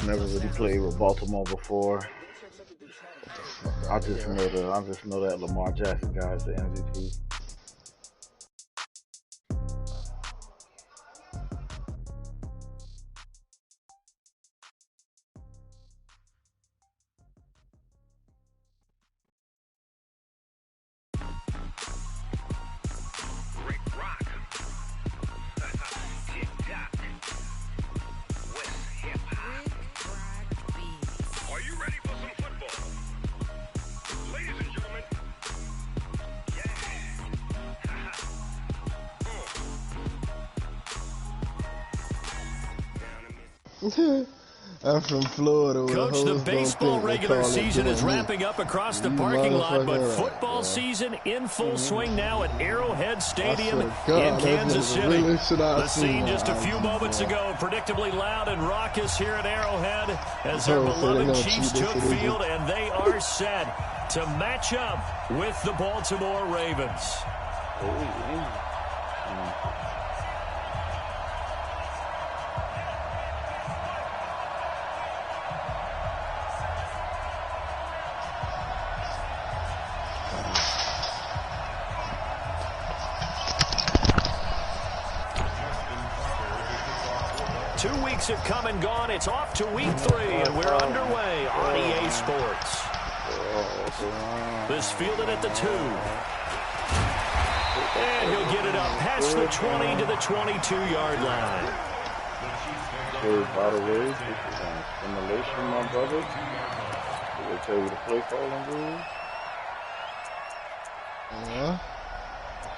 never really played with Baltimore before. I just know that Lamar Jackson guy is the MVP. I'm from Florida. Coach, the baseball regular season is wrapping up across the parking lot, but football season in full swing now at Arrowhead Stadium in Kansas City. The scene just a few moments ago, predictably loud and raucous here at Arrowhead as our beloved Chiefs took field, and they are set to match up with the Baltimore Ravens. 2 weeks have come and gone. It's off to week 3, and we're underway on EA Sports. This fielded at the 2. And he'll get it up past the 20 to the 22-yard line. Hey, by the way, this is on simulation, my brother. Did they tell you the play calling rules? Yeah.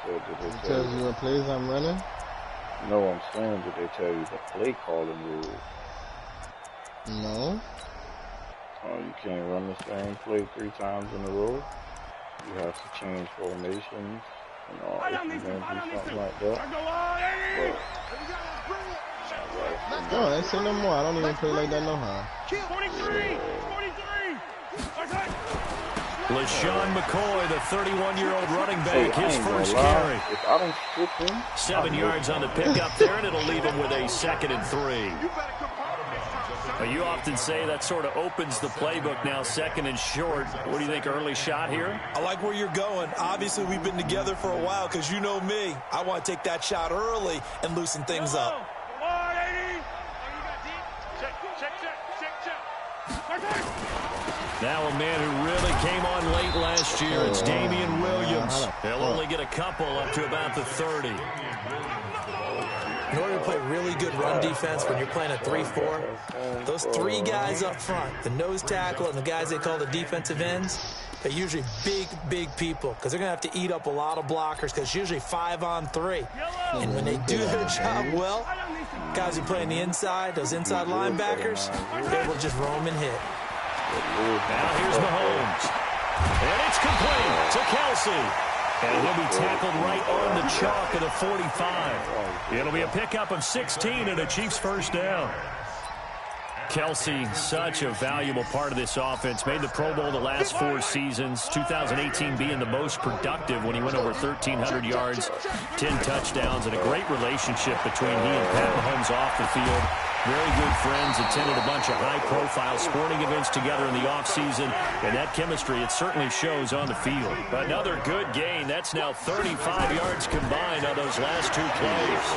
So did they tell you what plays I'm running? No, I'm saying, did they tell you the play calling rules? No. Oh, you can't run the same play 3 times in a row. You have to change formations, you know, if you're going to do something like that. No, they say no more. I don't even play like that no how. 43! LaShawn McCoy, the 31-year-old running back, his first carry. If I don't skip him, 7 yards on the pickup there, and it'll leave him with a 2nd and 3. But you often say that sort of opens the playbook now, 2nd and short. What do you think, early shot here? I like where you're going. Obviously, we've been together for a while because you know me. I want to take that shot early and loosen things up. Now a man who really came on late last year, it's Damian Williams. He'll only get a couple up to about the 30. In order to play really good run defense when you're playing a 3-4, those 3 guys up front, the nose tackle and the guys they call the defensive ends, they're usually big people because they're going to have to eat up a lot of blockers because it's usually 5-on-3. And when they do their job well, guys who play on the inside, those inside linebackers, they will just roam and hit. Now here's Mahomes. And it's complete to Kelsey. And he'll be tackled right on the chalk at a 45. It'll be a pickup of 16 and a Chiefs first down. Kelsey, such a valuable part of this offense. Made the Pro Bowl the last 4 seasons. 2018 being the most productive when he went over 1,300 yards, 10 touchdowns, and a great relationship between he and Pat Mahomes off the field. Very good friends, attended a bunch of high-profile sporting events together in the offseason, and that chemistry, it certainly shows on the field. Another good gain. That's now 35 yards combined on those last 2 plays.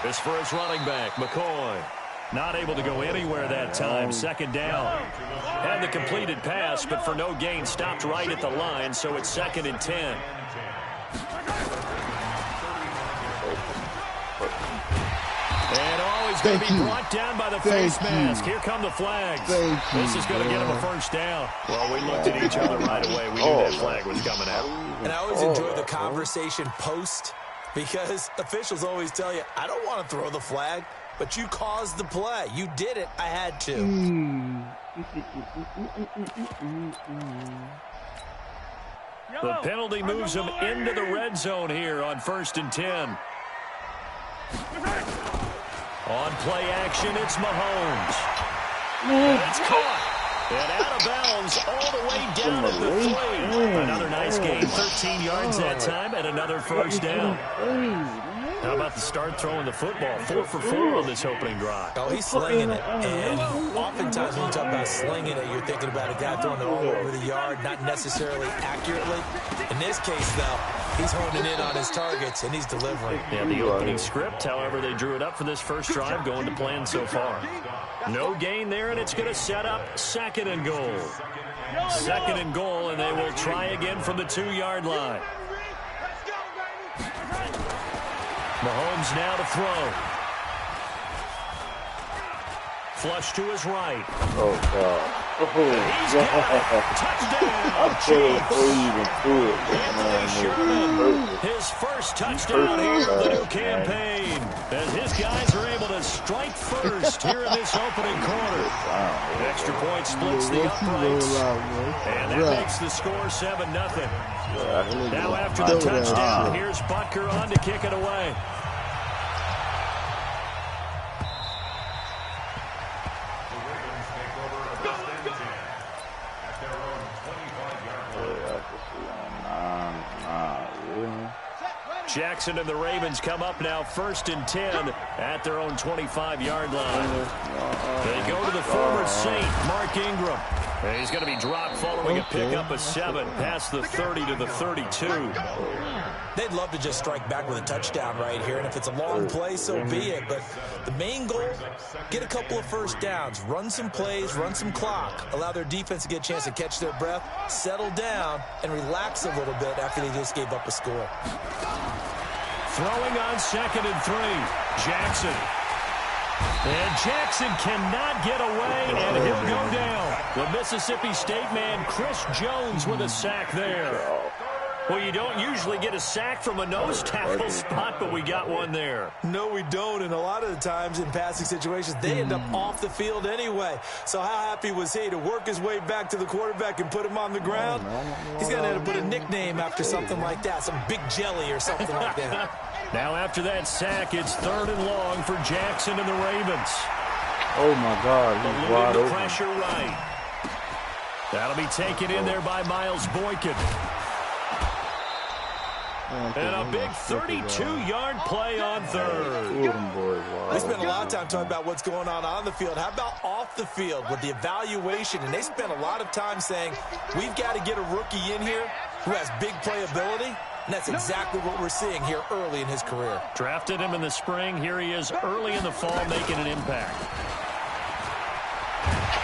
This for his running back, McCoy. Not able to go anywhere that time. 2nd down. Had the completed pass, but for no gain, stopped right at the line, so it's 2nd and 10. And always going to be brought down by the face mask. Here come the flags. This is going to get him a first down. Well, we looked at each other right away. We knew that flag was coming out. And I always enjoy the conversation post because officials always tell you, I don't want to throw the flag, but you caused the play. You did it. I had to. The penalty moves him into the red zone here on 1st and 10. On play action, it's Mahomes. It's caught. And out of bounds all the way down at the 3. Another nice gain, 13 yards that time, and another first down. How about the start throwing the football? 4 for 4 on this opening drive. Oh, he's slinging it. And oftentimes when you talk about slinging it, you're thinking about a guy throwing it all over the yard, not necessarily accurately. In this case, though, he's honing in on his targets, and he's delivering. Yeah, the opening script, however, they drew it up for this first drive, going to plan so far. No gain there, and it's going to set up 2nd and goal. 2nd and goal, and they will try again from the 2-yard line. Mahomes now to throw. Flush to his right. Oh, God. Oh, He's got it. Touchdown. His first touchdown here of the new campaign. As his guys are able to strike first here in this opening quarter. Extra point splits the uprights. And that makes the score 7-0. Now after the touchdown, here's Butker on to kick it away. Jackson and the Ravens come up now 1st and 10 at their own 25-yard line. They go to the former Saint, Mark Ingram. And he's going to be dropped following a pickup of 7 past the 30 to the 32. They'd love to just strike back with a touchdown right here, and if it's a long play, so be it. But the main goal, get a couple of first downs, run some plays, run some clock, allow their defense to get a chance to catch their breath, settle down, and relax a little bit after they just gave up a score. Throwing on 2nd and 3, Jackson. And Jackson cannot get away, and he'll go down. The Mississippi State man, Chris Jones, with a sack there. Well, you don't usually get a sack from a nose tackle spot, but we got one there. No, we don't, and a lot of the times in passing situations, they end up off the field anyway. So how happy was he to work his way back to the quarterback and put him on the ground? He's going to have to put a nickname after something like that, some Big Jelly or something like that. Now after that sack, it's 3rd and long for Jackson and the Ravens. Oh, my God. He's wide open. Pressure right. That'll be taken in there by Miles Boykin. And a big 32-yard play on 3rd. We spent a lot of time talking about what's going on the field. How about off the field with the evaluation? And they spent a lot of time saying, we've got to get a rookie in here who has big playability. And that's exactly what we're seeing here early in his career. Drafted him in the spring. Here he is early in the fall making an impact.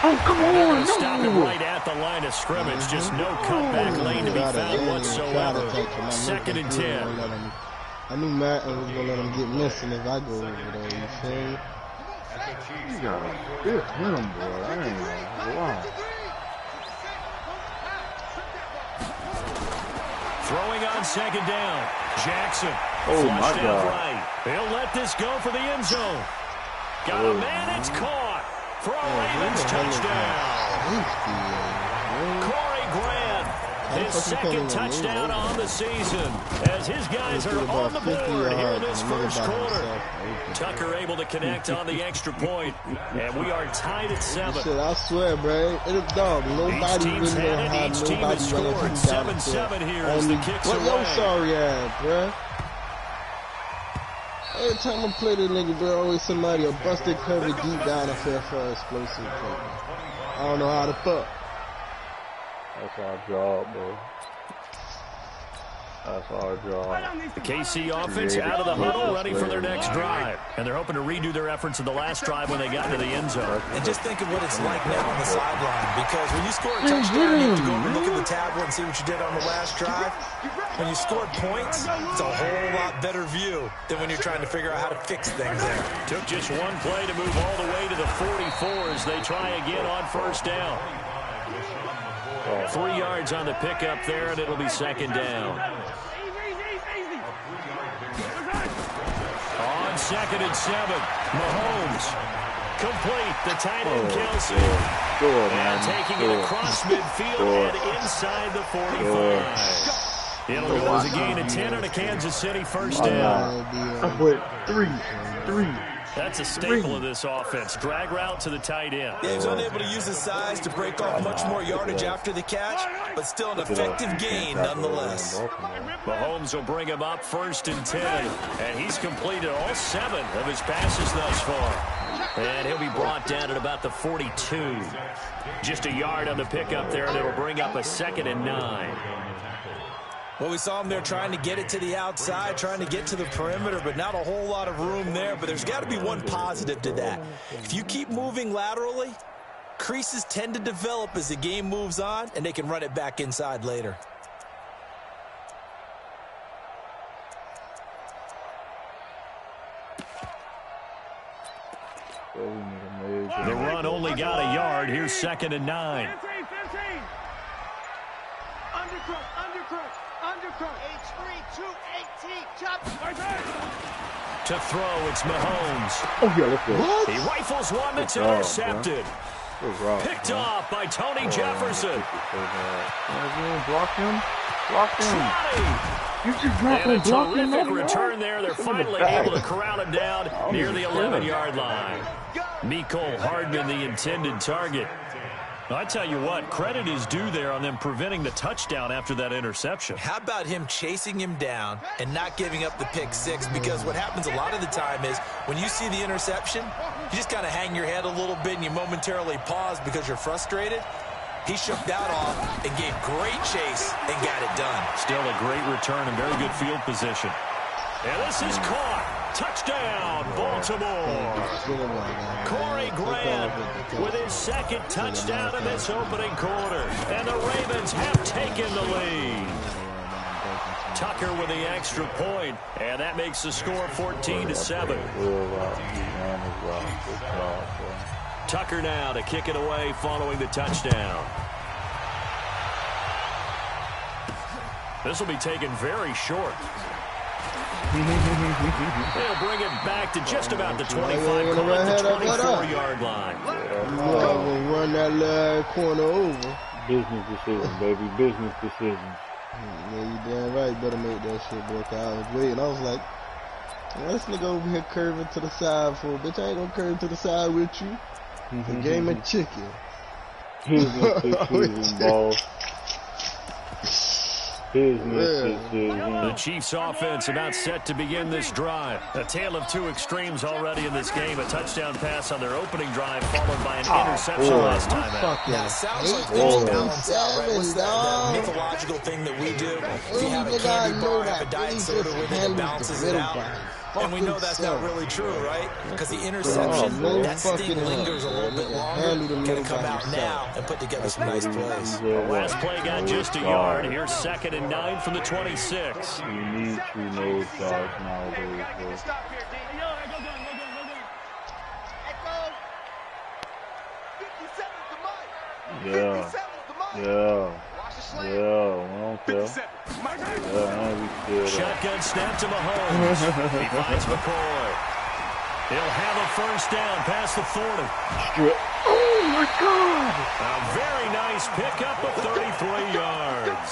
Oh, come on. Stop him right at the line of scrimmage. Just no cutback lane to be found whatsoever. 2nd and 10. I knew Madden was going to let him get missing if I go over there. You see? You got a big him, boy. I ain't gonna lie. Throwing on 2nd down. Jackson. Oh, my God. Right. He'll let this go for the end zone. Got a man. It's caught. For a Ravens touchdown. Corey Grant, his 2nd touchdown on the season, as his guys are on the board here in this first quarter. Tucker able to connect on the extra point, and we are tied at 7. Shit, I swear, bro. It's dog. Nobody really know how each team has scored 7-7 here as the kicks away. What your sorry ass, bro? Every time I play this nigga, bro, always somebody will bust their cover deep down and fail for an explosive play. I don't know how to fuck. That's our job, bro. That's our job. The KC offense out of the huddle, ready for their next drive. And they're hoping to redo their efforts in the last drive when they got into the end zone. And just think of what it's like now on the sideline. Because when you score a touchdown, you have to go over and look at the tablet and see what you did on the last drive. When you scored points, it's a whole lot better view than when you're trying to figure out how to fix things there. Took just one play to move all the way to the 44 as they try again on 1st down. 3 yards on the pickup there, and it'll be 2nd down. On 2nd and 7, Mahomes. Complete, the tight end Kelsey. And taking it across midfield and inside the 45. It'll go as a gain of 10 on a Kansas City 1st down. I put 3. That's a staple of this offense. Drag route to the tight end. Yeah, he was unable to use his size to break off much more yardage after the catch, but still an effective gain nonetheless. Mahomes will bring him up 1st and 10, and he's completed all 7 of his passes thus far. And he'll be brought down at about the 42. Just a yard on the pickup there, and it'll bring up a 2nd and 9. Well, we saw him there trying to get it to the outside, trying to get to the perimeter, but not a whole lot of room there. But there's got to be one positive to that. If you keep moving laterally, creases tend to develop as the game moves on, and they can run it back inside later. The run only got a yard. Here's 2nd and 9. To throw, it's Mahomes. Oh, yeah, let's go. What? He rifles one that's intercepted. Picked off by Tony Jefferson. Block him. Block him. You just not And a block him. terrific return there. They're finally able to corral him down near the 11-yard line. Mecole Hardman, the intended target. I tell you what, credit is due there on them preventing the touchdown after that interception. How about him chasing him down and not giving up the pick 6? Because what happens a lot of the time is when you see the interception, you just kind of hang your head a little bit and you momentarily pause because you're frustrated. He shook that off and gave great chase and got it done. Still a great return and very good field position. And this is caught. Touchdown, Baltimore. Corey Grant with his 2nd touchdown in this opening quarter. And the Ravens have taken the lead. Tucker with the extra point, and that makes the score 14-7. Tucker now to kick it away following the touchdown. This will be taken very short. They'll bring it back to just about the 25, call it the 24-yard line. We'll run that little corner over. Business decision, baby. Business decision. Yeah, you damn right. Better make that shit, bro. I was waiting. I was like, this nigga over here curving to the side for a bitch. I ain't gonna curve to the side with you. It's a game of chicken. Business decision, boss. The Chiefs offense about set to begin this drive. A tale of 2 extremes already in this game. A touchdown pass on their opening drive followed by an interception last time out. Now, it sounds like things balance out, right? What's that mythological thing that we do? If you have a candy bar, have a diet soda with it, it balances it out. And we know that's not really true, right? Because the interception, that sting lingers a little bit longer. Can come out now and put together some nice plays. The last play got just a yard. Here's 2nd and 9 from the 26. You need true nose guys nowadays, bro. Yeah. I don't care. Shotgun snap to Mahomes. He finds McCoy. He'll have a 1st down past the 40. Oh, my God. A very nice pickup of 33 yards.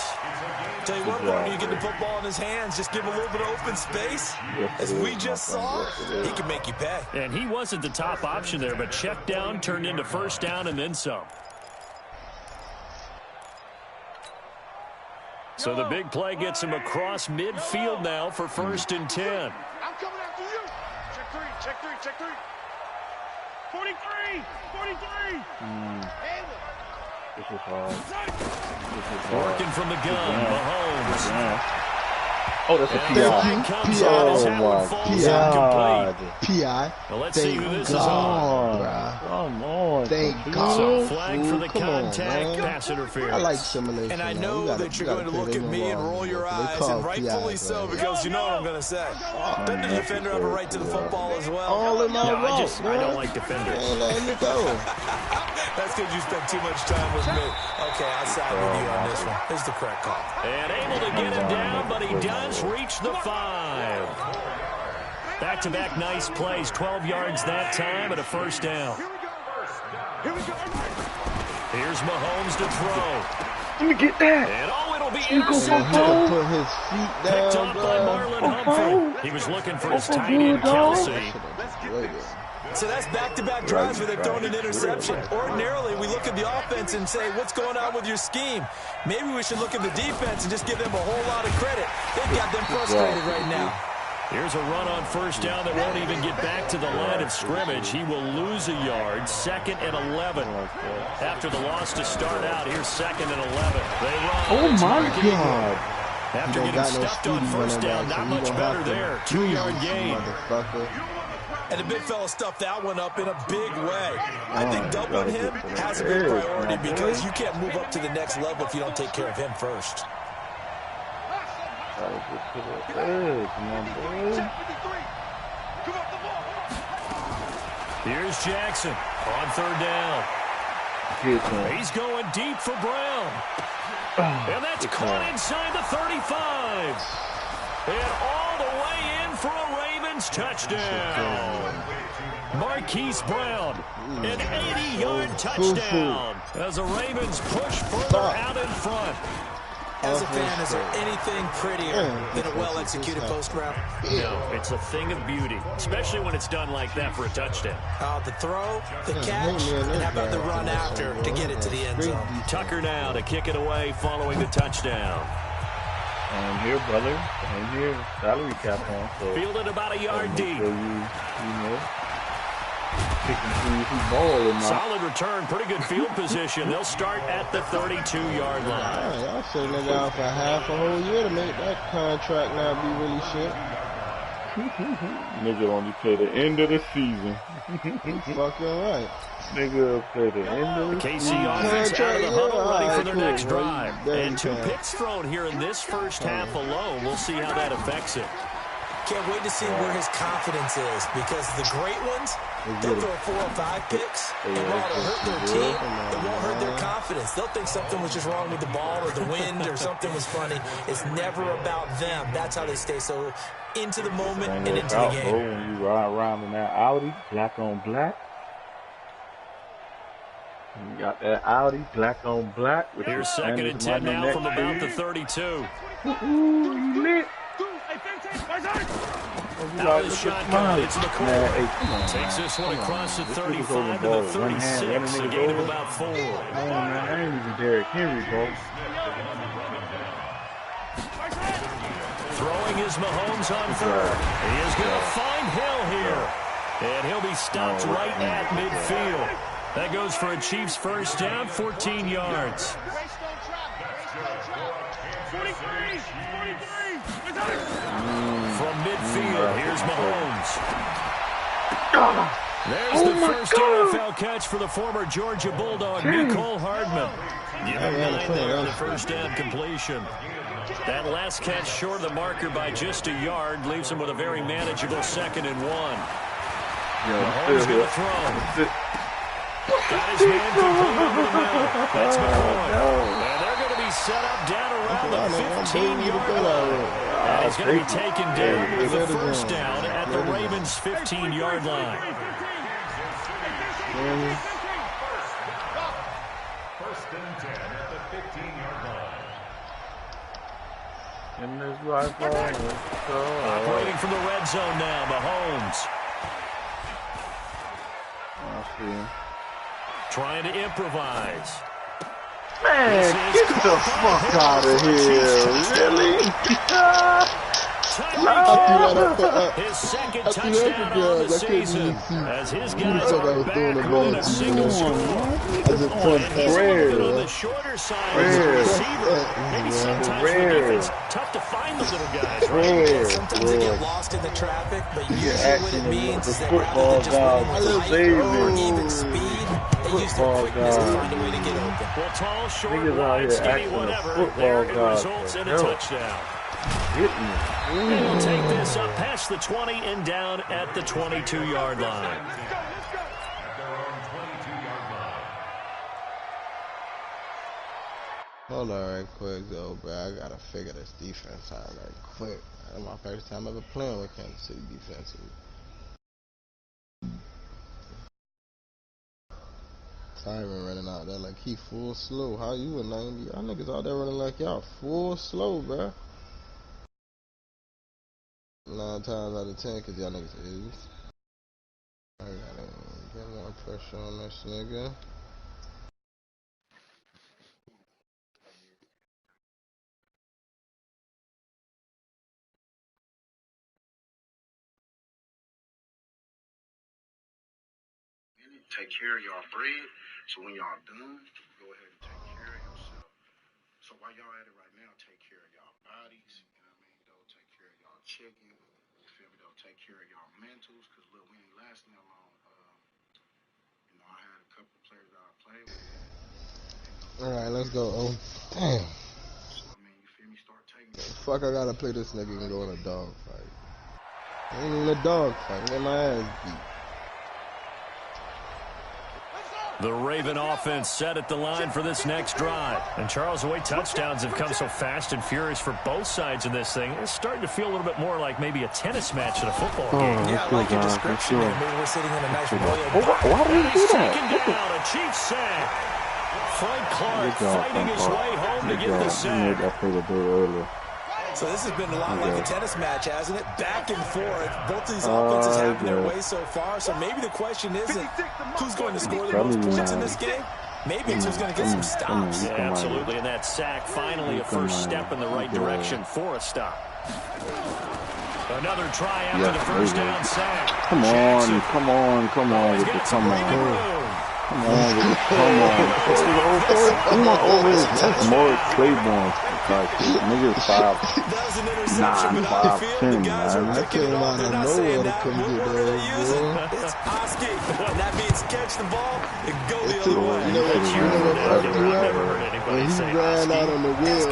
Tell you what, when you get the football in his hands, just give him a little bit of open space. As we just saw, he can make you pay. And he wasn't the top option there, but check down turned into 1st down and then some. So the big play gets him across midfield now for 1st and 10. I'm coming after you. Check three. 43. This is hard. Working from the gun, Mahomes. Oh, that's a PI. Oh, my PI. Well, let's see who this is on. Come on. Thank So God. flag for the contact, pass interference. I like simulation. And I know that you're going to look at me and roll your eyes, and rightfully so, because you know what I'm going to say. Doesn't the defender have a right to the football as well? All in my I don't like defenders. Ain't letting me go. That's because you spent too much time with me. Okay, I'll side with you on this one. This is the correct call. And able to get him down, but he does reach the 5. Back-to-back nice plays, 12 yards that time and a 1st down. Here we go. Here's Mahomes to throw. Let me get that. And it'll be He intercepted. gonna put his feet Picked down, up by bro. Marlon Humphrey. He was looking for his tight end, Kelsey. So that's back-to-back drives where they've thrown an interception. Ordinarily, we look at the offense and say, what's going on with your scheme? Maybe we should look at the defense and just give them a whole lot of credit. They've got them frustrated right now. Here's a run on first down that won't even get back to the line of scrimmage. He will lose a yard, 2nd and 11. After the loss to start out, here's 2nd and 11. They run. Oh, my God. After getting stuffed on first down, not much better there. 2-yard gain. And the big fella stuffed that one up in a big way. I think doubling him has a big priority because you can't move up to the next level if you don't take care of him first. Here's Jackson on third down. He's going deep for Brown. And that's caught inside the 35. And all the way in for a Ravens touchdown. Marquise Brown, an 80-yard touchdown as the Ravens push further out in front. As a fan, is there anything prettier than a well-executed post route? No, it's a thing of beauty, especially when it's done like that for a touchdown. The throw, the catch, and how about the run after to get it to the end zone? Tucker now to kick it away following the touchdown. I'm here, brother. I'm here. Salary cap on. So fielded about a yard deep. Solid return, pretty good field position. They'll start at the 32-yard line. Y'all sitting there down for half a whole year to make that contract now be really shit. Nigga only play the end of the season. Fucking right. Nigga play the end of the season. KC offense out of the huddle, ready for their next drive. And 2 picks thrown here in this first half alone. We'll see how that affects it. Can't wait to see where his confidence is because the great ones, they'll throw 4 or 5 picks, and while it'll hurt their team, it won't hurt their confidence. They'll think something was just wrong with the ball or the wind or something was funny. It's never about them. That's how they stay so into the moment and into the game. When you ride around in that Audi, black on black. You got that Audi, black on black. Here's 2nd and 10 now from about the 32. Ooh, lit. Out of the shotgun, it's McCoy. Takes this one across the 35 to the 36, a gain of about 4. Oh, man, I ain't even Derrick Henry, bro. Throwing is Mahomes on third. He is going to find Hill here. And he'll be stopped right at midfield. That goes for a Chiefs first down, 14 yards. From midfield, here's Mahomes. There's the first NFL catch for the former Georgia Bulldog, Mecole Hardman. Give him 9 there on the first down completion. That last catch short of the marker by just a yard leaves him with a very manageable 2nd and 1. Mahomes going to throw. Got his man complete over the middle. That's McCoy. And they're going to be set up down around the 15-yard line. And he's going to be taken down with the first down at the Ravens' 15-yard line. First and 10 at the 15-yard line. In this rifle. Operating from the red zone now, Mahomes. Trying to improvise. Man, get the fuck out of here. Really? His second touchdown on the season as his guys are back on a single score. On the shorter side as a receiver. Maybe sometimes for the defense, tough to find the little guys, right? Sometimes they get lost in the traffic, but usually what it means is that rather than just running with height or even speed, they use their quickness to find a way to get open. Well, tall, short, wide, skinny, whatever, there it results in a touchdown. And we'll take this up past the 20 and down at the 22-yard line. Hold on right quick though, bro. I gotta figure this defense out right quick. That's my first time ever playing with Kansas City defensively. Tyron running out there like he full slow. How you a 90? Y'all niggas out there running like y'all full slow, bruh. 9 times out of 10, cause y'all niggas is. I gotta get more pressure on this nigga. Take care of y'all bread. So when y'all done, go ahead and take care of yourself. So while y'all at it right now, take care of y'all bodies. You know what I mean? Though take care of y'all chicken. You feel me? Though take care of y'all mentals. Cause look, we ain't lasting that long. You know, I had a couple of players that I played with. All right, let's go. Oh, damn. So I mean, you feel me? Start taking. Fuck, I gotta play this nigga and go in a dog fight. I ain't in a dog fight. Get my ass beat. The Raven offense set at the line for this next drive. And Charles, the way touchdowns have come so fast and furious for both sides of this thing, it's starting to feel a little bit more like maybe a tennis match at a football game. Yeah, I like your description. Maybe we're sitting in a nice royal Why did he do that? Taken down, a Chiefs sack. Frank Clark fighting his way home to get the sack. So this has been a lot like a tennis match, hasn't it? Back and forth. Both of these offenses have their way so far. So maybe the question isn't who's going to score the most points in this game. Maybe it's who's going to get some stops. Yeah, absolutely. And that sack, finally a first step in the right direction for a stop. Another try after the first down sack. Come on, come on, come on with the come on. Come on with the come on. Come on over here. That's more Claiborne. Like, niggas 5'9", 5'10", man. I came out of nowhere to come get those, bro. It's Oski. And that means catch the ball and go the other way. You know what fucked you up? When he ran out on the wheel,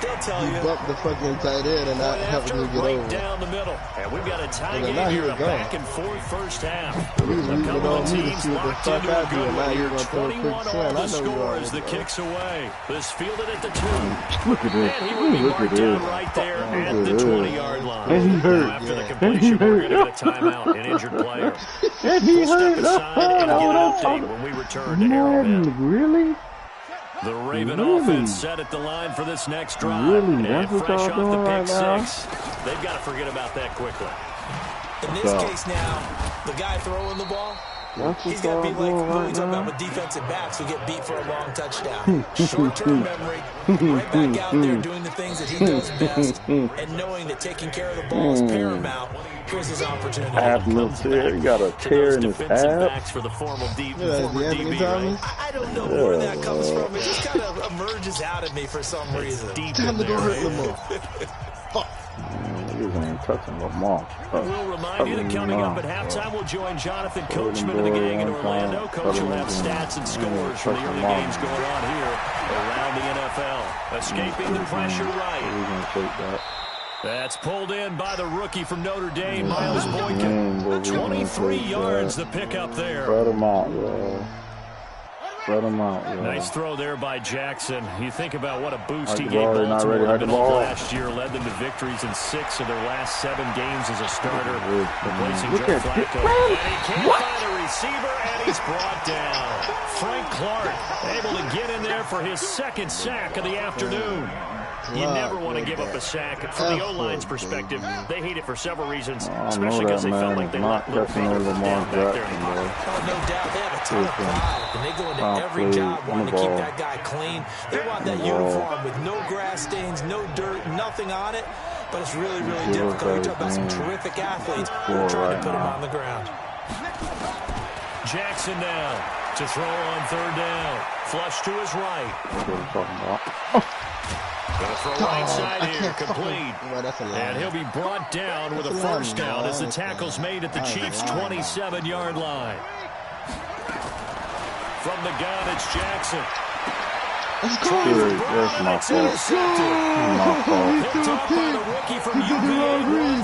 he bumped the fucking tight end and that helped me get over. Down the middle. And we've got a tie game here, a back and forth first half. He was leaving it on me to see what the fuck I do, and now you're going to throw a quick slant. I know you are. As the kicks away. This fielded at the 2. Look at this. And he would be marked down right there at the 20-yard line. And he hurt. After the completion, we're going to get a timeout, an injured player. And he We'll step hurt. aside and get an update when we return to Arrowhead. Really? The Raven offense set at the line for this next drive. Really? And That's what fresh y'all off doing the pick right now? 6, they've got to forget about that quickly. In this case now, the guy throwing the ball, he's got to be like what we talking about with defensive backs who get beat for a long touchdown. Short-term memory, right back out there doing the things that he does best, and knowing that taking care of the ball is paramount. Here's his opportunity. Half little tear. He got a tear in his abs. For the former Anthony DB, Thomas? I don't know where that comes from. It just kind of emerges out of me for some reason. Time to go hurt Lamar. Fuck. Niggas ain't touching Lamar. We'll remind you that coming up at halftime, we'll join Jonathan Coachman of the gang in Orlando. Coach will have stats and scores from the early games going on here around the NFL. Escaping the pressure right. That's pulled in by the rookie from Notre Dame, Miles Boykin. 23 yards the pickup there. Spread him out, yo. Spread him out, yo. Nice throw there by Jackson. You think about what a boost he Hard gave ball, not ready, Baltimore in hard the middle of ball. last year. Led them to victories in 6 of their last 7 games as a starter, replacing Look Joe at Flacco. And he can't find a receiver, and he's brought down. Frank Clark able to get in there for his 2nd sack of the afternoon. You never want to give up a sack. From the O-line's perspective, they hate it for several reasons, especially because they felt like they let little Baker down back there. Oh, no doubt. They have a ton of pride, and they go into every job wanting to keep that guy clean. They want that uniform with no grass stains, no dirt, nothing on it. But it's really, really difficult. You talk about some terrific athletes who are trying to put him on the ground. Jackson now to throw on 3rd down. Flush to his right. That's what I'm talking about. Gonna throw right side here, complete. And he'll be brought down with a first down as the tackle's made at the Chiefs' 27-yard line. From the gun, it's Jackson. Dude, that's my fault. My fault. Picked up by the rookie from UVA,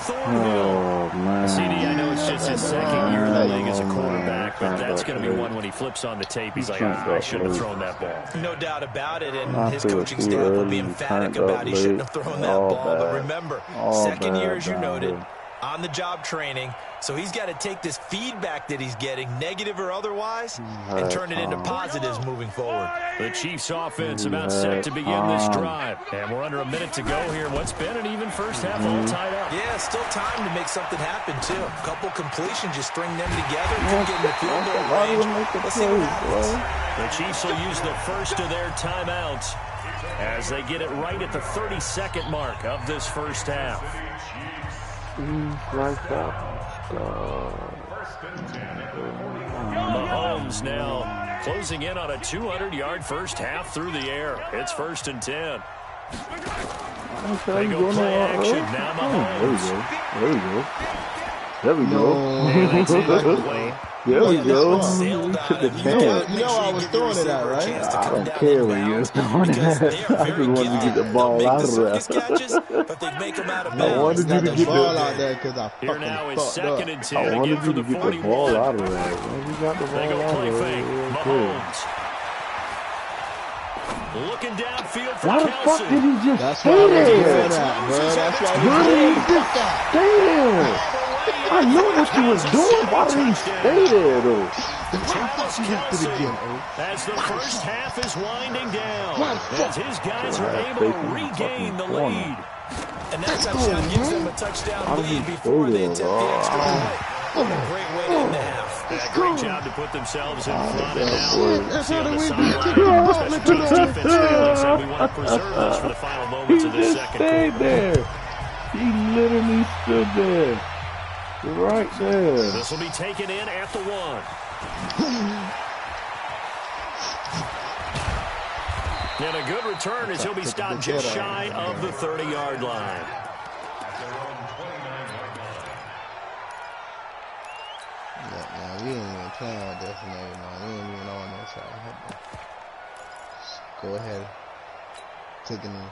Oh, man. CD, I know it's just his 2nd year in the league as a quarterback, but that's going to be one when he flips on the tape. He's like, I should have thrown that ball. No doubt about it, and his coaching staff will be emphatic about he shouldn't have thrown that ball. But remember, 2nd year, as you noted, on-the-job training, So he's got to take this feedback that he's getting, negative or otherwise, and turn it into positives moving forward. The Chiefs offense about set to begin this drive. And we're under a minute to go here. What's been an even first half all tied up. Yeah, still time to make something happen, too. A couple completions, just string them together. Could get in the field goal range. Let's see what happens. The Chiefs will use the first of their timeouts as they get it right at the 30-second mark of this first half. Mahomes now closing in on a 200-yard first half through the air. It's 1st and 10. They go play action. Now Mahomes. There we go. There we go. You know I was throwing it out, right? I don't care when you're throwing it out. I just wanted to get the ball out of there. I wanted you to get the ball out there because I Here now is fucked up. 2nd and 10. I wanted you to get the ball out of there. They You got the ball go out play of fake. there. Mahomes. Looking downfield for Why the fuck Kelsey. did he just That's stay why I was there? doing that, bro. That's why I Why was did doing he just that. stay there? I know what you was doing. Why did he stay there, though? Travis Kelsey, as the first half is winding down, as his guys are able to regain the lead. And that touchdown gives them a touchdown lead before they attempt the extra point. Great way to end the half. Yeah, great job to put themselves in front. And now, see on the sideline, special teams defense really said we want to preserve this for the final moments of the second Stayed quarter. there. He literally stood there. Right there. This will be taken in at the 1. And a good return as he'll be stopped just shy of the 30-yard line. Yeah, we ain't even playing with this name, man. We ain't even on this side. Go ahead. Taking it.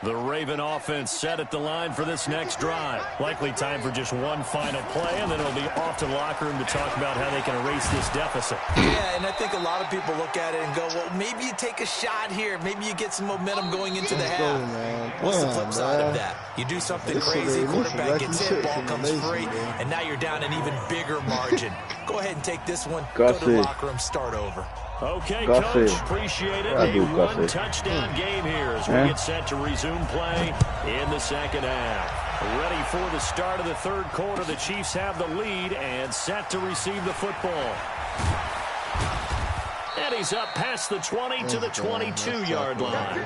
The Raven offense set at the line for this next drive. Likely time for just one final play, and then it'll be off to the locker room to talk about how they can erase this deficit. Yeah, and I think a lot of people look at it and go, well, maybe you take a shot here. Maybe you get some momentum going into the half. What's the flip side of that? You do something crazy, quarterback gets hit, ball comes free, and now you're down an even bigger margin. Go ahead and take this one, go to the locker room, start over. Okay, Coach, appreciate it. A one-touchdown game here as we get set to resume play in the second half. Ready for the start of the third quarter. The Chiefs have the lead and set to receive the football. And he's up past the 20 to the 22-yard line.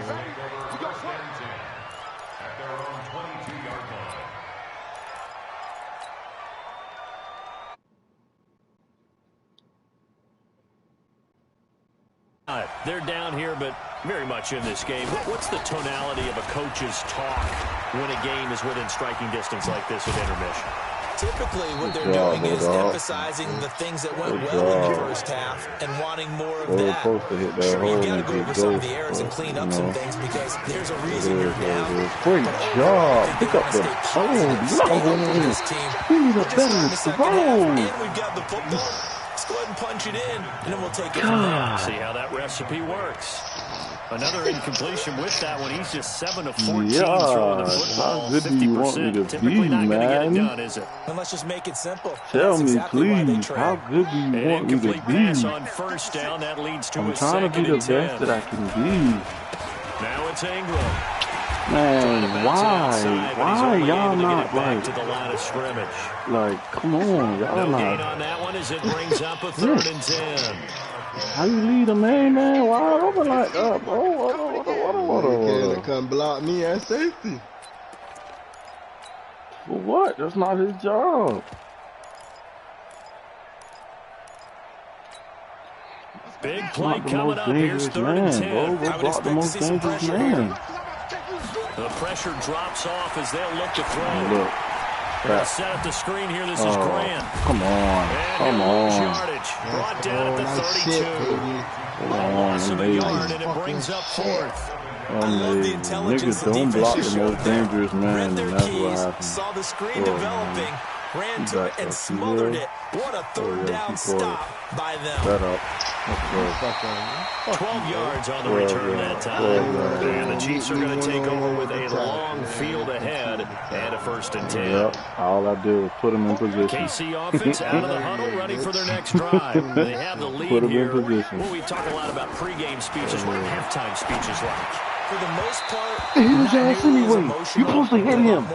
They're down here, but very much in this game. What's the tonality of a coach's talk when a game is within striking distance like this with intermission? Typically, what they're doing is emphasizing the things that went well in the first half and wanting more of that. Sure, you've got to go over some of the errors and clean up some things because there's a reason you're down. Great job. Pick up the phone. We need a better throw. And we've got the football. Let's go ahead and punch it in, and then we'll take it from there. See how that recipe works. Another incompletion with that one. He's just 7 of 14 Yeah, throwing the football. how good do you want me to 50%. Typically be, not going to get it man? done, is it? And let's just make it simple. Tell That's me, exactly why they please, trade. how good do you An want me to incomplete pass be? on first down. That leads to I'm a trying to be second the and 10. best that I can be. Now it's Ingram. Man, why y'all not back to like, the line of scrimmage? come on, y'all No gain not. on that one as it brings up a 3rd and 10. How you lead a man wide open like that, bro? What? Come block me at safety. For what? That's not his job. Big Not play the coming most up. Here's dangerous 3rd and man, 10. bro. Go block the most dangerous man. The pressure drops off as they'll look to throw. Look. They'll set up the screen here. This is Grant. Come on. And Come he'll lose on. yardage. Brought down at the Nice 32. shit, baby. Come A loss on, of a ladies. yard, and it brings up 4th. love the intelligence Niggas the don't defense block the showed most there. dangerous man, Read and their that's what keys, happened. saw the screen Oh, developing, ran to it, back and up, smothered yeah. it. What a yeah, third down keep forward. stop by them. Set up. 12 yards on the return that time. And the Chiefs are going to take over with a long field ahead and a 1st and 10. Yep. All I do is put them in position. KC offense out of the huddle, ready for their next drive. They have the lead here. Well, we talk a lot about pregame speeches. What are halftime speeches like? For the most part, hit his ass anyway. You supposed to hit him.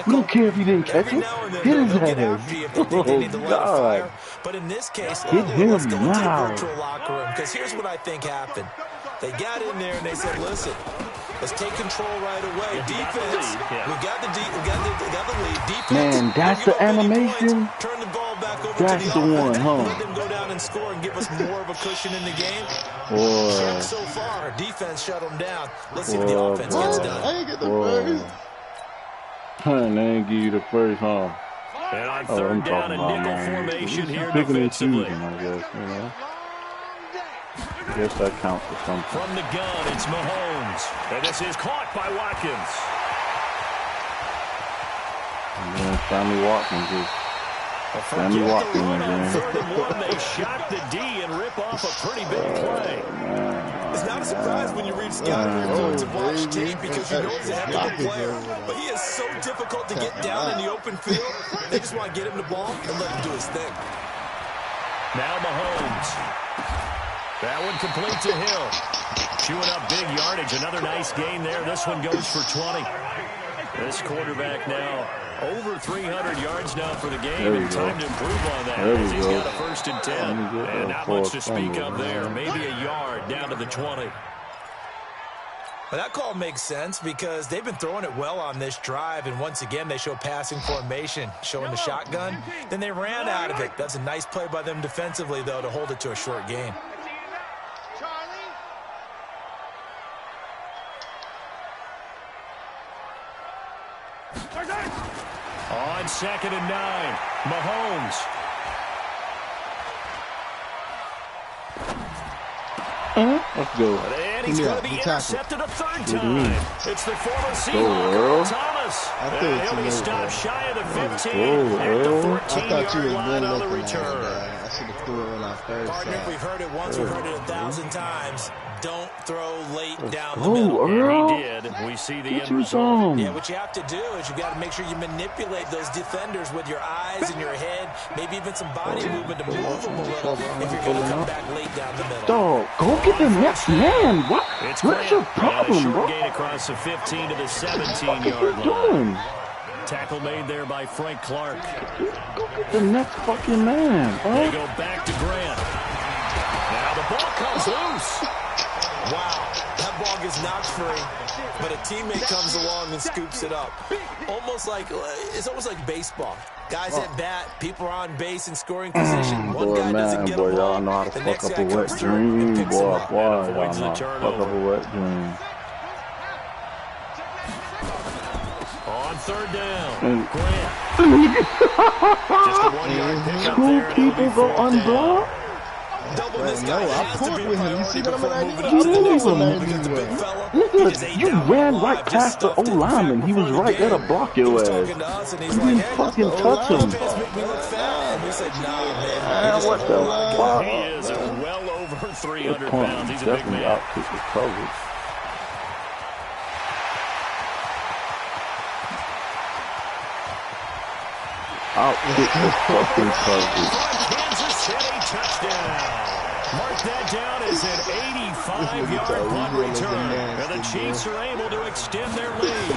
We don't care if you didn't catch him. Hit his ass. Oh, God. But in this case, hit him let's go into the now. virtual locker room, because here's what I think happened. They got in there and they said, listen, let's take control right away. Defense, we got the lead. Defense, man, that's the animation. Turn the ball back over that's to the one, huh? Let them go down and score and give us more of a cushion in the game. Boy. So far, defense shut them down. Let's see if the offense gets done. I ain't get the first. They ain't give you the first, huh? And on 3rd down, a nickel formation here picking defensively. And choosing, I guess, you know. I guess that counts for something. From the gun, it's Mahomes. And this is caught by Watkins. And then Sammy Watkins is Sammy Watkins again. 3rd and 1, they shock the D and rip off a pretty big play. It's not a surprise when you read scouting reports and watch tape, because you know he's a heck of a player. But he is so difficult to get down in the open field. They just want to get him the ball and let him do his thing. Now Mahomes. That one complete to Hill. Chewing up big yardage. Another nice gain there. This one goes for 20. This quarterback now over 300 yards now for the game, and time to improve on that as he's got a 1st and 10. And not much to speak of there. Maybe a yard down to the 20. Well, that call makes sense because they've been throwing it well on this drive, and once again they show passing formation, showing the shotgun. Then they ran out of it. That's a nice play by them defensively, though, to hold it to a short gain. On 2nd and 9, Mahomes. Let's go. And he's going to be intercepted a 3rd time. It's the former Seahawk, Thomas. He'll be stopped shy of the 15 at the 14-yard line on the return. I should have threw it when I first. Partner, we've heard it once, we've heard it 1,000 times. Don't throw late down the middle. And he did. We see the end result. Yeah, what you have to do is you got to make sure you manipulate those defenders with your eyes and your head, maybe even some body movement to move them a little if you're going to come back late down the middle. Dog, go get the next man. What's your problem, bro? Gain across the 15 to the 17-yard line. Tackle made there by Frank Clark. Go get the next fucking man, bro. They go back to Grant. Now the ball comes loose. Wow, that ball gets knocked free, but a teammate comes along and scoops it up. It's almost like baseball. Guys at bat, people are on base in scoring position. One guy doesn't get a ball, y'all know how to fuck up a wet dream. Boy, y'all know how to fuck up a wet dream. On 3rd down, Grant. Just a 1-yard pickup there. Two people go unblocked? I pulled with him. You see what I'm You didn't even Nigga, you ran right past the O-lineman. He was right there to block your ass. You didn't fucking touch him. What the fuck? He is well over 300 pounds. He's a big man. Outkick the coverage. Outkick the fucking coverage. Kansas City touchdown. Mark that down as an 85-yard punt return. And the Chiefs are able to extend their lead.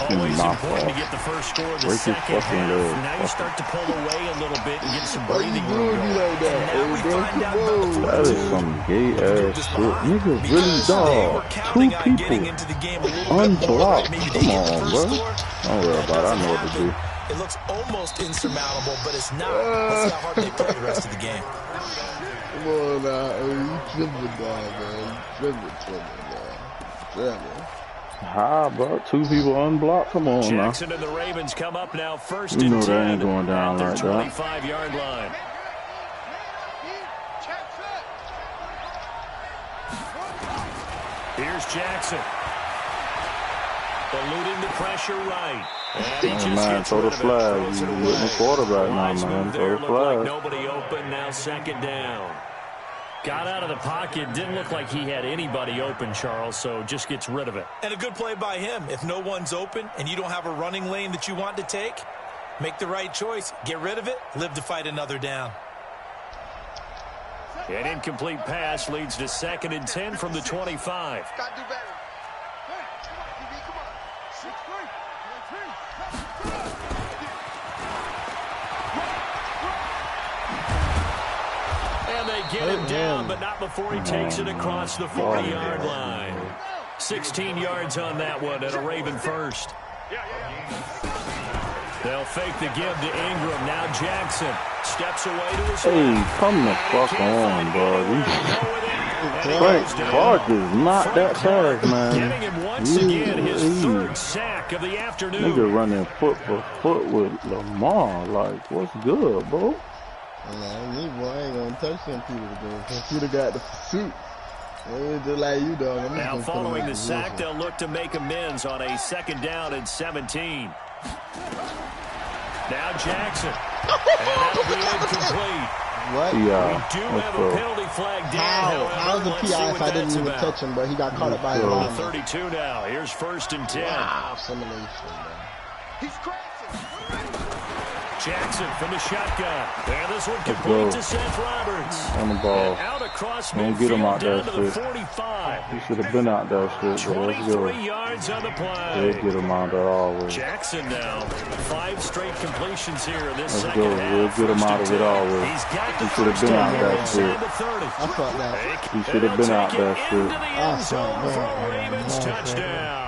Always important to get the first score of the second half. Now you start to pull away a little bit and get some breathing room going. That is some gay ass shit. Nigga, really, dog. Two people unblocked. Come on, bro. Don't worry about it. I know what to do. It looks almost insurmountable, but it's not. Let's see how hard they play the rest of the game. Come on now. You tripping down, man. Tripping down. Hi, bro. Two people unblocked. Come on now. Jackson and the Ravens come up now 1st and 10. You know that ain't going down like that. 25-yard line. Here's Jackson. Eluding the pressure right. Oh, man, throw the flag. You're getting the quarterback now, man. Throw the flag. Like nobody open, now 2nd down. Got out of the pocket. Didn't look like he had anybody open, Charles, so just gets rid of it. And a good play by him. If no one's open and you don't have a running lane that you want to take, make the right choice. Get rid of it. Live to fight another down. An incomplete pass leads to 2nd and 10 from the 25. Got to do better. Come on. 6-3. And they get him down, but not before he takes it across the 40-yard line. 16 yards on that one and a Raven first. They'll fake the give to Ingram. Now Jackson steps away to his left. Come the fuck on, bro. Frank Clark is not that fast, man. Getting him once again his 3rd sack of the afternoon. Nigga running foot for foot with Lamar. Like, what's good, bro? Me, boy, I ain't gonna touch them people today. Peter got the suit. Just like you, dog. Now following the sack, they'll look to make amends on a 2nd down and 17. Now Jackson. And that'll be incomplete. What? Yeah. We do have a penalty flag down. How's the PI if I didn't even touch him, but he got caught up by his line? 32 now. Here's 1st and 10. Wow, simulation, man. He's crashing. Jackson from the shotgun. And this one complete to Seth Roberts. On the ball. And out across Don't get him out midfield there, down to the shit. 45. He should have been out there, shit. So let's go. 23 yards on the play. They'll get him out there always. Jackson now. 5 straight completions here in this Let's second go. half. We'll get him out of it always. He's got the He should have been out there, shit. I thought that. He should have been out there, shit. Into the end zone for a Ravens touchdown.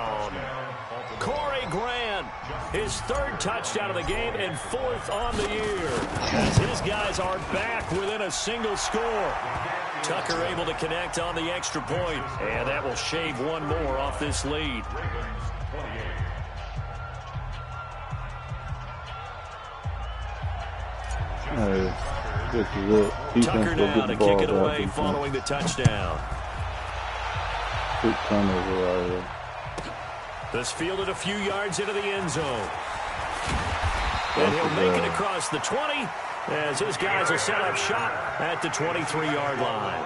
Corey Grant, his 3rd touchdown of the game and 4th on the year. As his guys are back within a single score. Tucker able to connect on the extra point, and that will shave one more off this lead. Hey, this is it. Defense Tucker will now get to the ball kick it back. away following the touchdown. Big turnover right here. This fielded a few yards into the end zone. And he'll make it across the 20 as his guys will set up shop at the 23-yard line.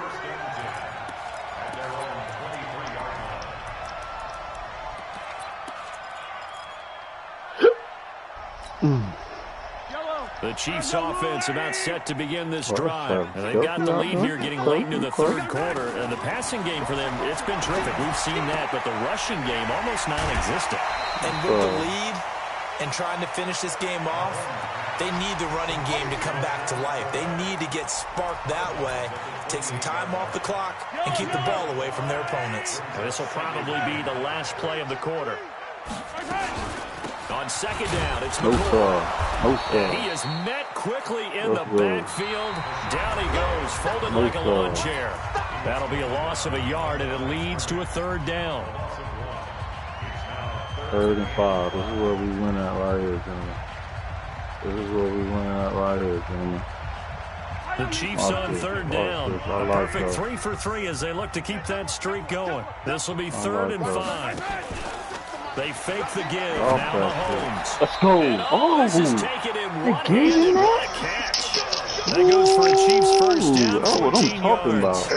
The Chiefs offense about set to begin this drive. And they've got the lead here getting late into the 3rd quarter. And the passing game for them, it's been terrific. We've seen that, but the rushing game almost non-existent. And with the lead and trying to finish this game off, they need the running game to come back to life. They need to get sparked that way, take some time off the clock, and keep the ball away from their opponents. This will probably be the last play of the quarter. On 2nd down, it's McCoy. He is met quickly in the backfield. Down he goes, folded like a lawn chair. That'll be a loss of a yard, and it leads to a 3rd down. 3rd and 5. This is where we win at right here, gentlemen. This is where we win at right here, gentlemen. The Chiefs on 3rd down. A perfect 3 for 3 as they look to keep that streak going. This will be 3rd and 5. They fake the give. Now Mahomes. Let's go. This is taken in one-handed. What a catch. That goes for a Chiefs first down. That's what I'm talking about.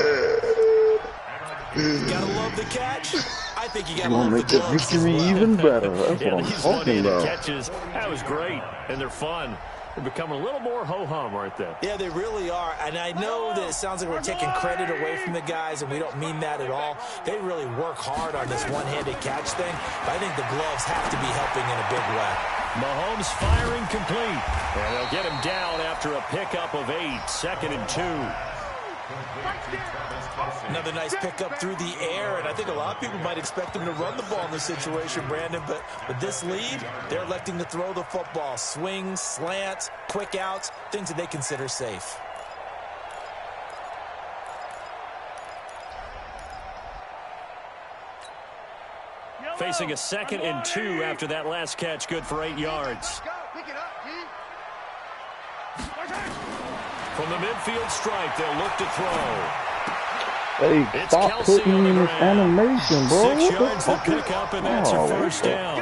You gotta love the catch. I think you gotta Gonna love make the the gloves as victory well. even better. That's what I'm These talking one-handed about. catches, that was great, and they're fun. They're becoming a little more ho-hum, aren't they? Yeah, they really are. And I know that it sounds like we're taking credit away from the guys, and we don't mean that at all. They really work hard on this one-handed catch thing, but I think the gloves have to be helping in a big way. Mahomes firing complete. And they'll get him down after a pickup of 8, 2nd and 2. Another nice pickup through the air, and I think a lot of people might expect them to run the ball in this situation, Brandon, but with this lead, they're electing to throw the football. Swings, slants, quick outs, things that they consider safe. Facing a 2nd and 2 after that last catch, good for 8 yards. From the midfield stripe, they'll look to throw. Hey, It's stop Kelsey putting on me in the this ground. animation, bro. 6 What the yards to fuck? pick up, and that's your first down.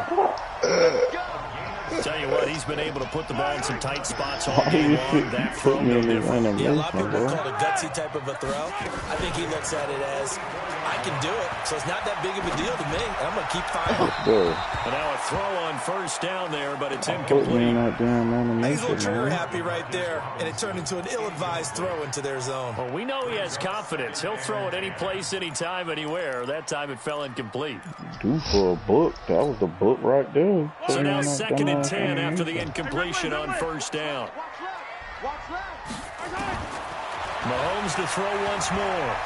Tell you you what, he's been able to put the ball in some tight spots all game long. That throw, no different. Yeah, a lot of people call it a gutsy type of a throw. I think he looks at it as, I can do it, so it's not that big of a deal to me. I'm going to keep firing. And now a throw on first down there, but it's incomplete. He's a little trigger happy right there, and it turned into an ill-advised throw into their zone. Well, we know he has confidence. He'll throw it any place, anytime, anywhere. That time it fell incomplete. Due for a book. That was a book right there. So now 2nd and 10 after the incompletion on first down. Mahomes to throw once more.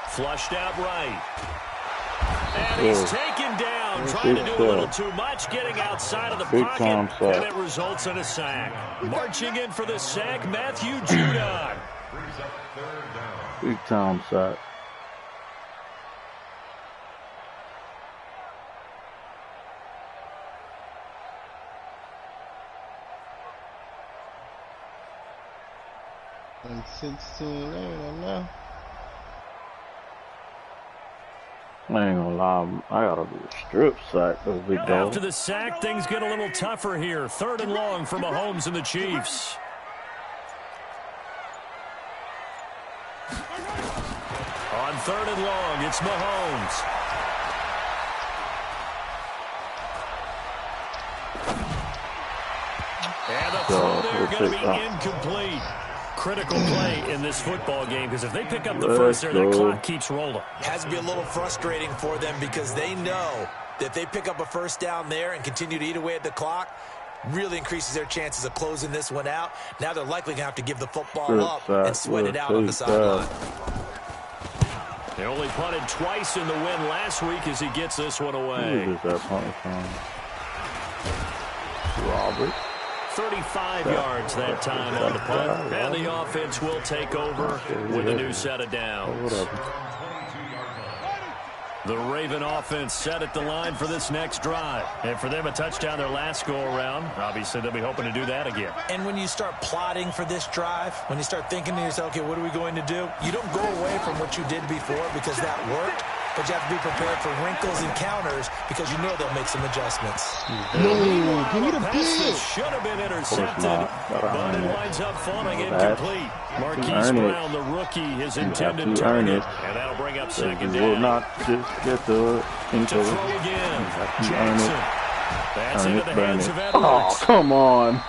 Flushed out right. And he's taken down, trying to do a little too much, getting outside of the pocket, and it results in a sack. Marching in for the sack, Matthew Judon. Big time sack. And 16, ain't know. I ain't gonna lie, I gotta do a strip sack, those big dogs. After the sack, things get a little tougher here. 3rd and long for Mahomes and the Chiefs. On 3rd and long, it's Mahomes. And the throw there going to be incomplete. Critical play in this football game, because if they pick up the first there, that clock keeps rolling. Has to be a little frustrating for them because they know that if they pick up a first down there and continue to eat away at the clock, really increases their chances of closing this one out. Now they're likely going to have to give the football up and sweat it out on the sideline. They only punted twice in the win last week as he gets this one away. Who is that punt from? Robert. 35 yards that time on the punt. And the offense will take over with a new set of downs. The Raven offense set at the line for this next drive. And for them, a touchdown their last go-around. Obviously, they'll be hoping to do that again. And when you start plotting for this drive, when you start thinking to yourself, okay, what are we going to do? You don't go away from what you did before because that worked. But you have to be prepared for wrinkles and counters because you know they'll make some adjustments. No, give me the pass should have been intercepted, but it winds up falling incomplete. Marquise Brown, the rookie, his intended target, and that'll bring up 2nd down. Will not just get to throw again. Jackson. That's into the hands of Edwards. Oh, come on.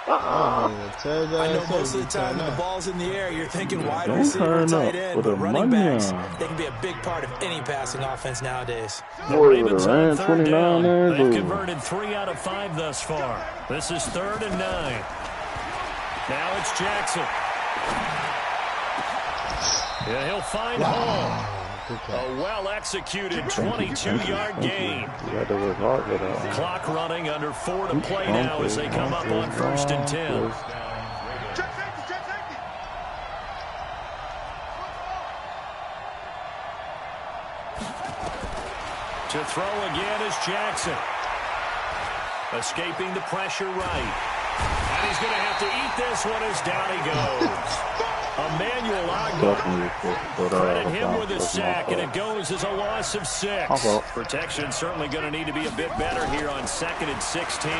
I know most of the time when the ball's in the air, you're thinking wide receiver, tight end, but running backs, they can be a big part of any passing offense nowadays. The Ravens on 3rd down. They've converted 3 out of 5 thus far. This is 3rd and 9. Now it's Jackson. Yeah, he'll find Hall. A well-executed 22-yard gain. Clock running under 4 to play now as they come up on 1st and 10. To throw again is Jackson. Escaping the pressure right. And he's going to have to eat this one as down he goes. Emmanuel Agba. Credit him with a sack, and it goes as a loss of 6. Protection certainly going to need to be a bit better here on 2nd and 16.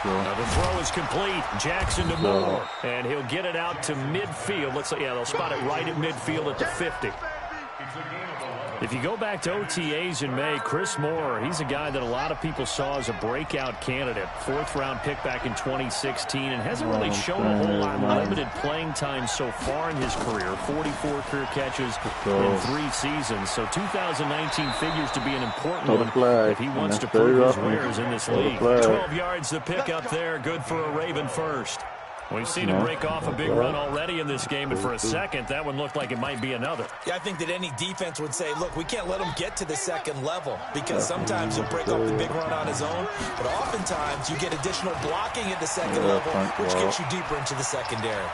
Now the throw is complete. Jackson to Moore, and he'll get it out to midfield. Looks like, yeah, they'll spot it right at midfield at the 50. If you go back to OTAs in May, Chris Moore, he's a guy that a lot of people saw as a breakout candidate. 4th-round pick back in 2016 and hasn't really shown a whole lot. Limited playing time so far in his career. 44 career catches in 3 seasons. So 2019 figures to be an important one if he wants to prove his wares in this league. 12 yards to pick up there. Good for a Raven first. We've seen him break off a big run already in this game, and for a second, that one looked like it might be another. Yeah, I think that any defense would say, look, we can't let him get to the 2nd level because sometimes he'll break off the big run on his own, but oftentimes you get additional blocking at the 2nd level, which gets you deeper into the secondary.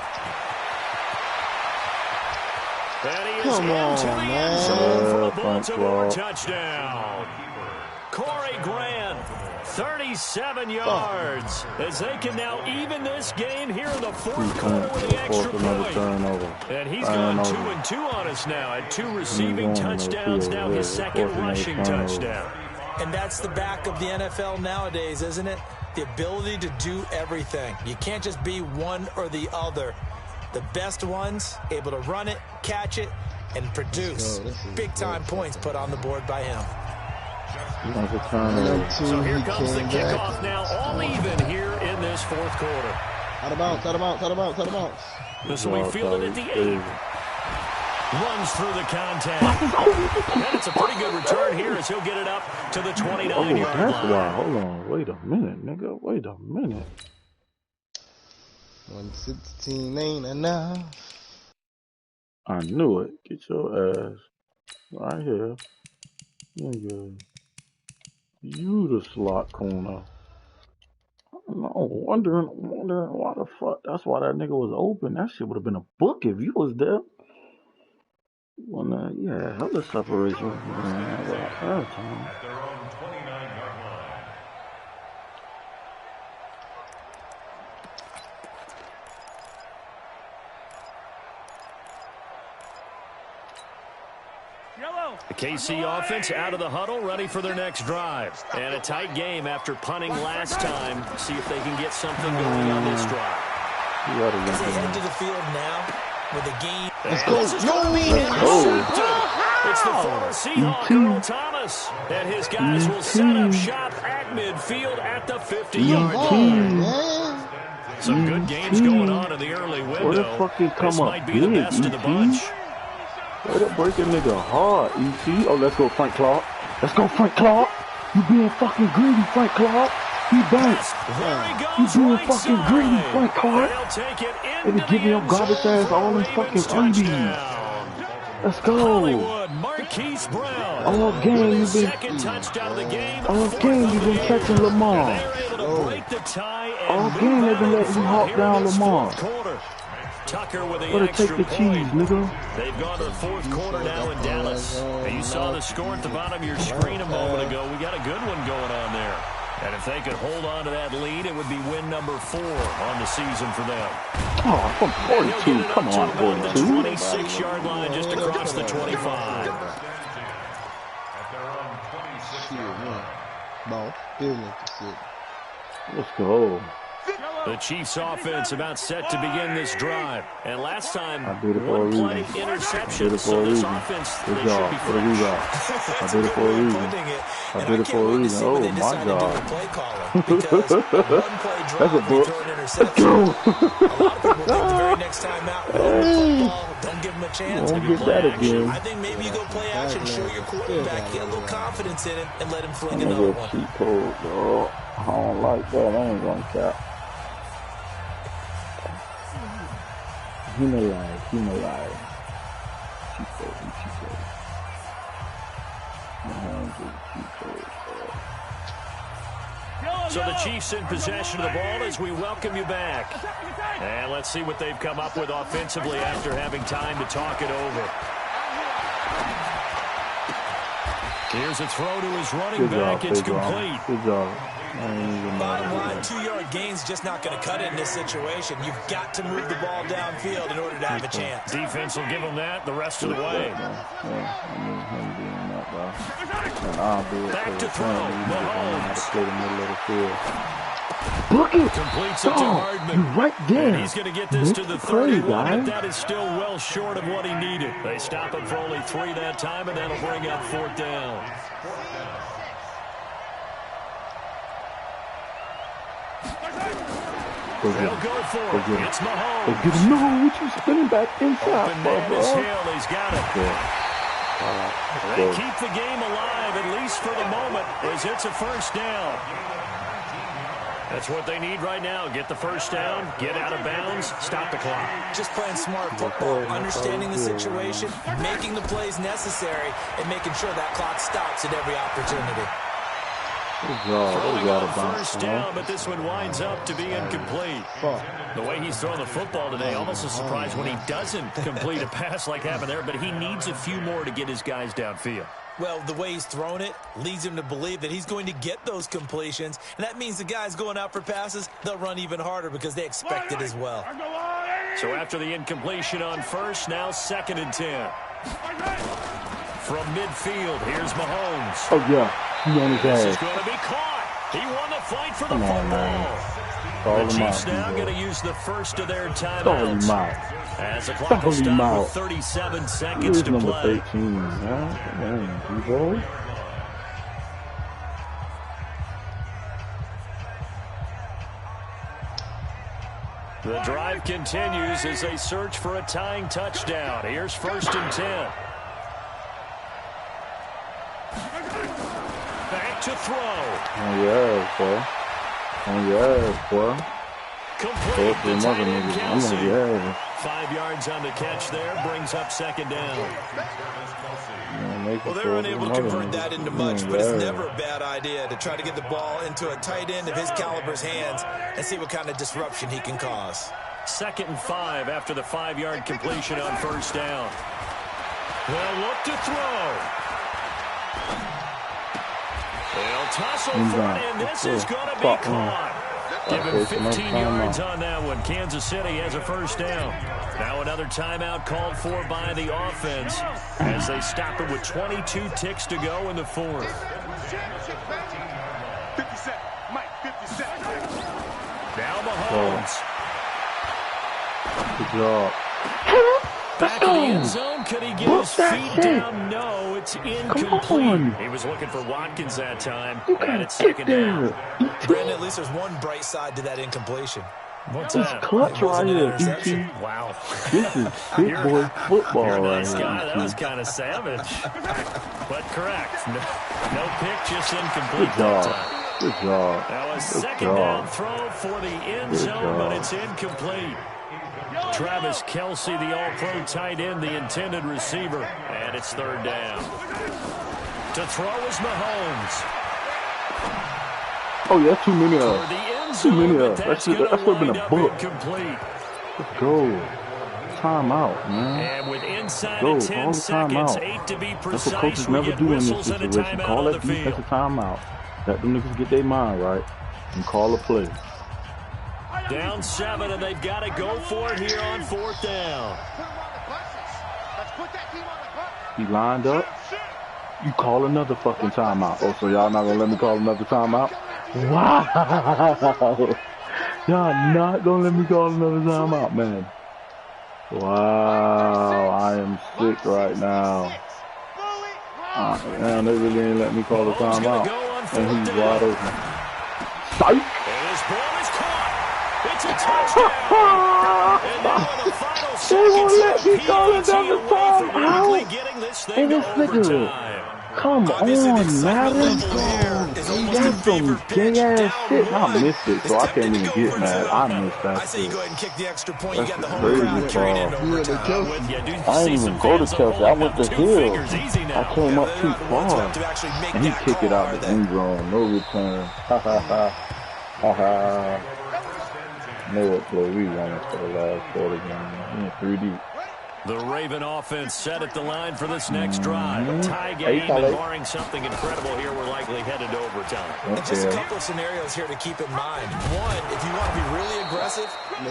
And he is into the end zone for a Baltimore touchdown. Corey Grant, 37 yards, as they can now even this game here in the 4th quarter with the extra point. And he's gone 2-2 on us now at 2 receiving touchdowns, now his 2nd rushing touchdown. And that's the back of the NFL nowadays, isn't it? The ability to do everything. You can't just be one or the other. The best ones able to run it, catch it, and produce big-time points put on the board by him. So here comes the kickoff now, all even here in this fourth quarter. Out of bounds, out of bounds, out of bounds, out of bounds. This will be fielded at the 8. Runs through the contact. And it's a pretty good return here as he'll get it up to the 29-yard line. That's why. Hold on. Wait a minute, nigga. Wait a minute. 116 ain't enough. I knew it. Get your ass right here. Nigga. You the slot corner. No, wondering why the fuck. That's why that nigga was open. That shit would have been a book if you was there. Well, yeah, hella separation. Time. The KC offense out of the huddle, ready for their next drive. And a tight game after punting last time. See if they can get something going on this drive. As they head to the field now with a game. Let's go. It's the former Seahawk, Earl Thomas. And his guys will set up shop at midfield at the 50-yard line. Some good games going on in the early window. Where the fuck he come this up might be the best of the bunch. Way to break a nigga hard, E.T. Oh, let's go, Frank Clark. Let's go, Frank Clark. You being fucking greedy, Frank Clark. He bounced. You being fucking greedy, Frank Clark. They be giving your garbage ass all them fucking undies. Let's go. All game you been catching Lamar. All game they been letting you hawk down Lamar. Tucker with the Better extra take the point. cheese, nigga. They've gone to the fourth quarter now in Dallas. And you saw the score at the bottom of your screen a moment ago. We got a good one going on there. And if they could hold on to that lead, it would be win number 4 on the season for them. Oh, from 42. Come on, 42. The 26-yard line just across the 25. Ball. Let's go. The Chiefs offense about set to begin this drive. And last time, I did it for a reason. one play interception. I did it for a reason. Good job. What do we got? I did it for a reason. I did it for a reason. Oh, my God. That's a book. Let's go. A lot of people think the very next time out, don't give him a chance. Won't get that again. I think maybe you go play action, show your quarterback, get a little confidence in it, and let him fling another one. Cheat code, bro. I don't like that. I ain't gonna cap. He no lie. Cheat code. So the Chiefs in possession of the ball as we welcome you back. And let's see what they've come up with offensively after having time to talk it over. Here's a throw to his running back. It's complete. Good job. Bottom line, 2-yard gain's just not going to cut it in this situation. You've got to move the ball downfield in order to have a chance. Defense will give them that the rest of the way. Back to throw. Mahomes. Book it. Completes it to Hardman. You right there. And he's going to get this to the 31, but that is still well short of what he needed. They stop him for only 3 that time, and that'll bring up 4th down. They'll go for it. It's Mahomes. No, what you spinning back inside, Madness Hill, he's got it. They keep the game alive, at least for the moment, as it's a first down. That's what they need right now. Get the first down, get out of bounds, stop the clock. Just playing smart football, understanding the situation, making the plays necessary, and making sure that clock stops at every opportunity. Throwing on first down, but this one winds up to be incomplete. The way he's throwing the football today, almost a surprise when he doesn't complete a pass like happened there, but he needs a few more to get his guys downfield. Well, the way he's thrown it leads him to believe that he's going to get those completions, and that means the guys going out for passes, they'll run even harder because they expect it as well. So after the incompletion on first, now 2nd and 10. From midfield, here's Mahomes. Oh, yeah. He on his This is ass. going to be caught. He won the fight for the Come on, man. football. Call The him Chiefs out. now going to use the first of their Call him timeouts. out. As the clock will Call him stop out. with 37 Who seconds is to number play. 13, man? Come on, Debo. The drive continues as they search for a tying touchdown. Here's 1st and 10. Back to throw. Oh, yeah, boy. Oh, yeah, boy. Complete. The tight end, Kelsey. Yeah. 5 yards on the catch there. Brings up 2nd down. Well, they're unable to convert that into much, but it's never a bad idea to try to get the ball into a tight end of his caliber's hands and see what kind of disruption he can cause. 2nd and 5 after the 5-yard completion on 1st down. They'll look to throw. They'll tussle for it, and this is going to be caught. Give him 15 yards on that one. Kansas City has a 1st down. Now another timeout called for by the offense as they stop it with 22 ticks to go in the 4th. 50 seconds. Mike, 50 seconds. Now Mahomes. Good job. Back in the end zone. Could he get his feet down? No, it's incomplete. He was looking for Watkins that time. And it's 2nd down. Brandon, at least there's one bright side to that incompletion. What's This that? clutch right here, interception. DT. Wow. This is big boy football You're a right nice here. guy. That was kind of savage. But correct. No pick, just incomplete Good job. that time. Good job. Now a Good 2nd job. down throw for the end Good zone, but job. it's incomplete. Travis Kelsey, the all-pro tight end, the intended receiver. And it's 3rd down. To throw is Mahomes. Oh, yeah, that's too many For of the them. end Too many zone, but of them. that's That going should to have been wind a up book. incomplete. Let's go. Timeout, man. And with inside Go. of 10 Call the seconds, timeout. 8 to be That's what precise, coaches we never get do in this whistles and a situation. timeout Call on the that field. defensive timeout. Let them niggas get their mind right and call a play. Down 7, and they've got to go for it here on 4th down. He lined up. You call another fucking timeout. Oh, so y'all not gonna let me call another timeout? Wow. Y'all not gonna let me call another timeout, man. Wow. I am sick right now. Man, they really ain't let me call a timeout. And he's wide open. Psych! And his ball is caught. It's a touchdown. And now in the final seconds, let me call another timeout. getting this thing And to this nigga, overtime. come Obviously, the on, excitement Madden. level here is almost That's in some fever pitch. gay ass Down shit. I 1. missed it, so I can't even get mad. I missed I that say you shit. go ahead and kick the extra point. You That's got the home crazy crowd carrying into call. overtime. With you, do you I see ain't some even go to fans Chelsea. I holding went up to 2 Hill. fingers easy now. I came up they're too not the ones who far. have to actually make And he that kicked it call, out are the they? end zone. No return. Ha ha ha. Ha ha. Know what play we running for the last quarter game. 3 deep. The Raven offense set at the line for this next drive. A tie game, Hey, and barring something incredible here, we're likely headed to overtime. And just a couple of scenarios here to keep in mind. One, if you want to be really aggressive,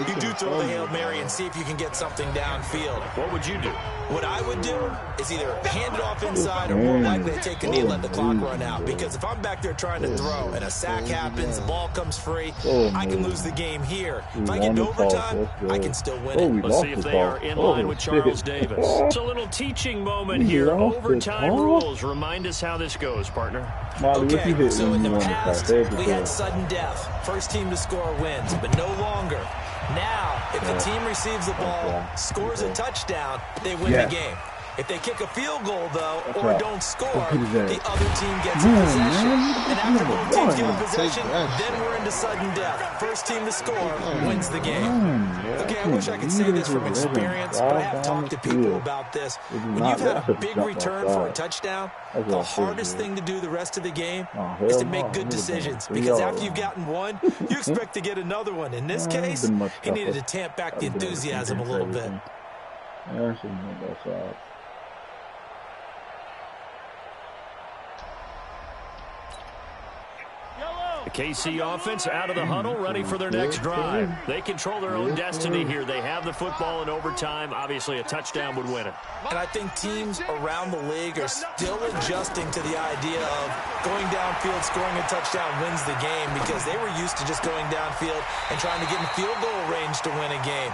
you do throw the Hail Mary and see if you can get something downfield. What would you do? What I would do is either hand it off inside or more likely to take a knee and let the clock run out. Because if I'm back there trying to throw and a sack happens, the ball comes free, I can lose the game here. If I get into overtime, I can still win it. Let's see if they are in line with Charles Davis. It's a little teaching moment here. Overtime rules. Remind us how this goes, partner. Okay, so in the past, we had sudden death. First team to score wins, but no longer. Now, if the team receives the ball, scores a touchdown, they win the game. If they kick a field goal, though, or don't score, the other team gets a possession. And after both teams get a possession, then we're into sudden death. First team to score wins the game. Okay, I wish I could say this from experience, but I have talked to people about this. When you've had a big return for a touchdown, the hardest thing to do the rest of the game is to make good decisions. Because after you've gotten one, you expect to get another one. In this case, he needed to tamp back the enthusiasm a little bit. KC offense out of the huddle, ready for their next drive. They control their own destiny here. They have the football in overtime. Obviously, a touchdown would win it. And I think teams around the league are still adjusting to the idea of going downfield, scoring a touchdown wins the game, because they were used to just going downfield and trying to get in field goal range to win a game.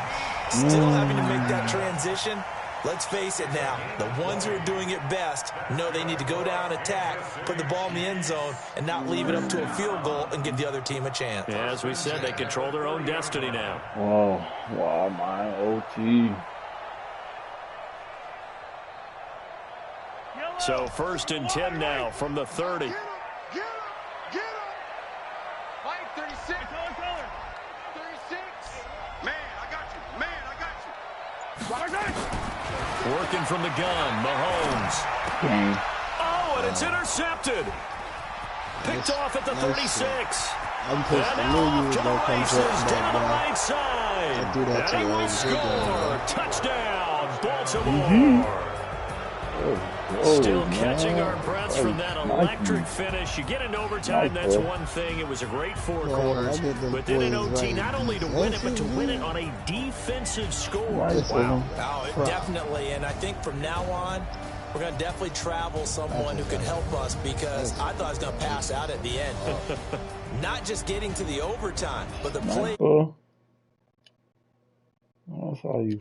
Still having to make that transition. Let's face it now, the ones who are doing it best know they need to go down, attack, put the ball in the end zone, and not leave it up to a field goal and give the other team a chance. Yeah, as we said, they control their own destiny now. Oh, wow, my OT. So 1st and 10 now from the 30. Get him! Mike, 36. 36. Man, I got you. Working from the gun, Mahomes. Oh, and it's intercepted. Picked off at the 36. I'm pissed. And I now knew you off was to the going to come races back down the down. right side. I do that And he to will you. score. Touchdown, Baltimore. Still catching our breaths from that electric finish. You get into overtime, that's one thing. It was a great 4 quarters. But then in OT, not only to win it, but to win it on a defensive score. Wow. Oh, definitely. And I think from now on, we're going to definitely travel someone who can help us, because I thought I was going to pass out at the end. Not just getting to the overtime, but the play. That's how you